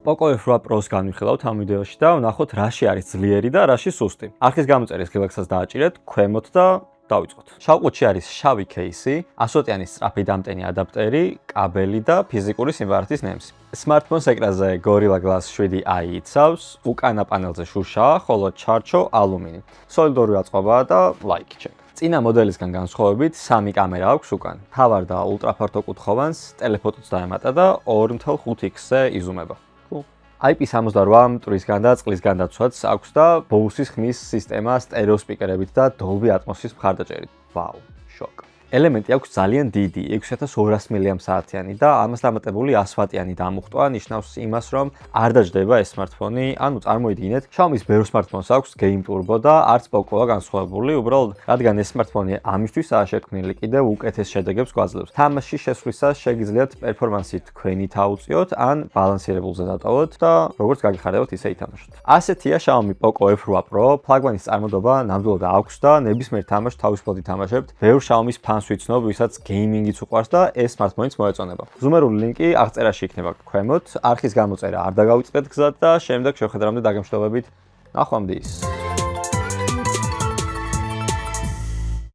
Poco F8 Pro-ს განვიხილავთ ამ ვიდეოში და ვნახოთ რაში არის ძლიერი და რაში სუსტი. არხის გამოწერის ღილაკსაც დააჭირეთ, ქვემოთ და დავიწყოთ. შავყუთში არის შავი кейსი, 100-იანი სწრაფი დამტენი ადაპტერი, კაბელი და ფიზიკური სიმბარათის ნემსი. Smartphone-ს ეკრანზე Gorilla Glass 7i იცავს, უკანა პანელზე შუშაა, ხოლო ჩარჩო ალუმინი. Solid-ორი აწყობაა და ლაიქი ჩეკ. წინა მოდელისგან განსხვავებით, 3 კამერა აქვს უკან. მთავარ და ულტრაფართო კუთხოვანს, ტელეფოტოც დაემატა და 2.5x-ზე იზუმება. IP68 მტვრისგან და წყლისგან დაცვაც აქვს და Bose-ის ხმის სისტემა სტერეო სპიკერებით და Dolby Atmos-ის მხარდაჭერით. ვაუ, შოკ. ელემენტი აქვს ძალიან დიდი, 6200 mAh-იანი და ამას დამატებული 100 ვატიანი დამუხტვა ნიშნავს იმას, რომ არ დაждდება ეს smartphone-ი, ანუ წარმოიდგინეთ, Xiaomi-ის ბევრ smartphone-ს აქვს Game Turbo და არც Poco-ა განსხვავებული, უბრალოდ რადგან ეს smartphone-ი ამისთვისაა შექმნილი, კიდევ უკეთეს შედეგებს გვაძლევს. თამაში შესვლისას შეგიძლიათ პერფორმანსი თქვენით აუწიოთ, ან ბალანსირებულზე დატოვოთ და როგორც გაგიხარებათ, ისე ითამაშოთ. ასეთია Xiaomi Poco F8 Pro, ფლაგმანის წარმოდობა ნამდვილად აქვს და ნებისმიერ თამაშს თავისუფლად ითამაშებთ. ბევრ Xiaomi-ის ფანს ვიცნობ, ვისაც გეიმინგიც უყვარს და ეს smartphone-იც მოეწონება. ზუმერული ლინკი აღწერაში იქნება ქვემოთ, არხის გამოწერა არ დაგავიწყეთ გზად და შემდეგ შევხედრამდე დაგემშვიდობებით. ნახვამდის.